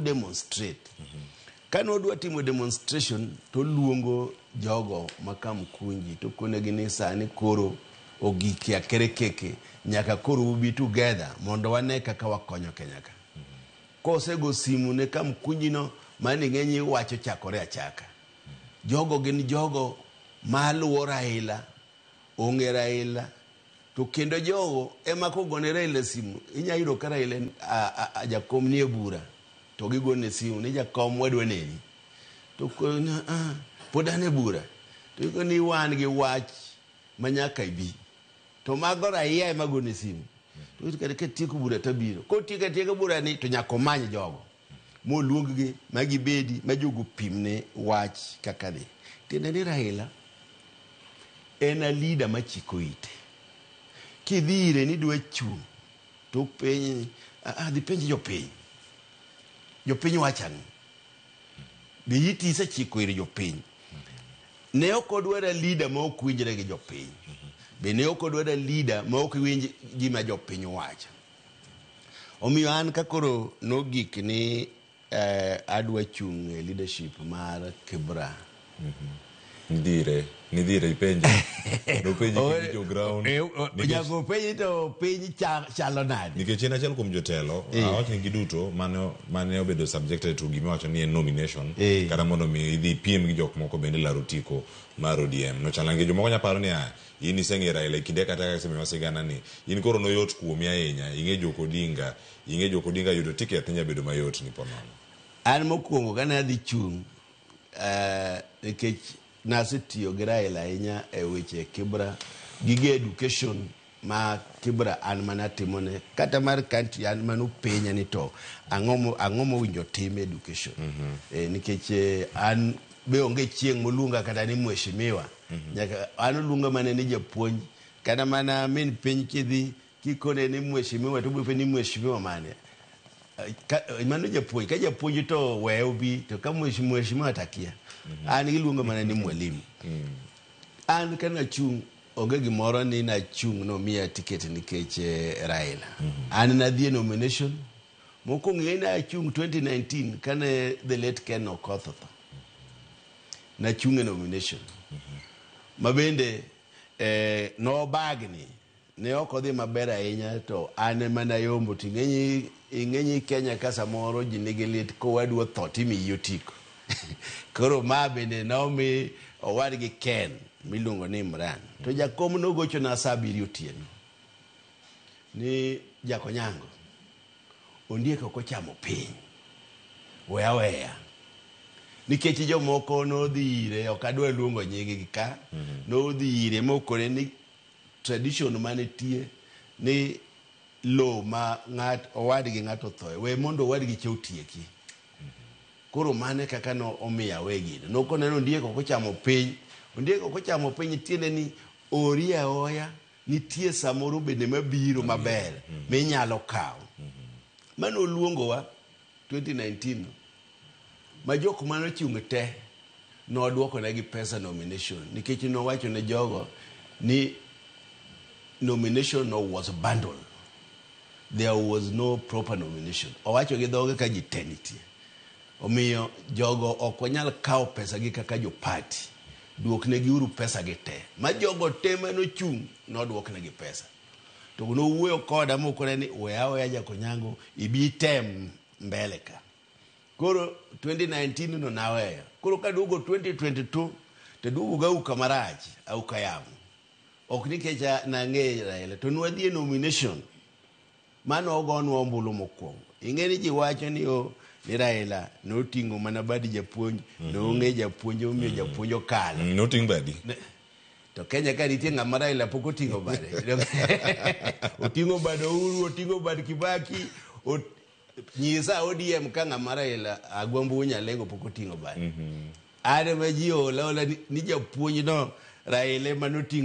demonstrate. Kano dwa timo demonstration to luongo jogo makam kunji to konegi ni sani koro ogiki akere keke nyaka koro ubi together mondo wane kaka wakonyo Kenya ka. Kose go simu ne kam kunji no mani ng'enyi wacho chakore achaka. Jogo gin jogo maluwo Raila, ong'e Raila, to kendo jogo ema kogone Raila simu inya yudo ka Raila jakom nie bura to gigone simu ni jakom wadwa neni to podane bura to ni wan gi wach manyaka ibi to mago raia ema gone simu to ka tieko bura tabiro ko tieko bura ni to nyaka many jogo mo luonggi magi bedi majogo pimne wach kaka ni tiende ni Raila en a leader machiko ite kidhire ni dwa chung to penj dhi penj jopiny wachani be yiti se chiko ire jopiny ne okodwara leader ma ok winjre gi jopiny be ne okodwara leader ma ok winj gima jopiny wacho omiyo an kakoro nogik ni adwa chung e leadership mar Kibra Nidire ipenje no penji jo ground jago penji to penji chalo nade nikech en achiel kuom jotelo awach ni giduto mane obedo subjected to gima wacho ni en nomination kata mondo mi idhi piem gi jok moko bende laro tiko mar ODM no chalange jomoko nyaparo ni in iseng'e Raila kinde kata kaka sema wasigana ni in koro no yot kuomi ahinya ing'e Jok Odinga yudo ticket nya bedo mayot ni ponono an mokwongo kana adhi chung nikech nasetiyo gi Raila ahinya e weche Kibra gige education ma Kibra an manatimone kata mar country an manopenya ni to ang'o mowinjo tim education nikech an be onge chieng' molunga kata ni mheshimiwa nyaka an olunga mana ni japuonj kana mana min piny kidhi kikone ni mheshimiwa to bwe ni mheshimiwa mane mano japuonj ka japuonj to weyo bi to ka mheshimiwa takia an iluonga mana ni mwalimu an kana chung onge gimoro ni na chung no mia ticket nikech Raila an na dhie nomination moko ng'e na chung 2019 kana the late Ken Okoth na chung e nomination mabende no bagni ne okodhi maber ahinya to an mana yombo ing'enyi Kenya ka samoro ji nigi lit ko wadwa tho timiyo tiko koro ma bende nomi owadgi Ken miluongo ni Imran to jakom nogocho na saa 7 otieno ni Jakonyango ondieko kochamo piny weya nikech jomoko nodhire ok adwa luongo nyigi ka nodhire mokore ni tradition mane tie ni lo ma owadgi ng'ato thoe we mondo owadgi che otieki koro mane kaka no omiya wegi nokoneno ondieko kochamo piny tiende ni oria oya nitie samoro bende mabiro maber minyalo kawo mano luongowa 2019 ma jok mano chung te nodwoko negi pesa nomination nikech nowacho ne jogo ni nomination no was bundle there was no proper nomination owacho gi dhoge ka jitenitie omiyo jogo ok wanyal kawo pesa gi kaka jo party duok negi uru pesa gi te ma jogo te mano chung nodwok negi pesa to no wuoyo koda mokore ni weya Jakonyango ibi tem mbele ka koro 2019 no naweya koro kadugo 2022 te dugo ga ukamaraj au kayamu ok nikecha na ng'e Raila to nwadhi nomination mano ogonwa ombulu mokwongo ing'eni ji wacho ni Raila noting'o mana badi japuonj nong'e japuonj omiyo japuonj okalo noting' badi to Kenya ka nitie ng'ama Raila pok oting'o bade oting'o bad Uhuru oting'o bad Kibaki nyisa ODM ka ng'ama Raila agwambu Nyalengo pok oting'o bade ane ma ji ola ni japuonj no Raila manoting'o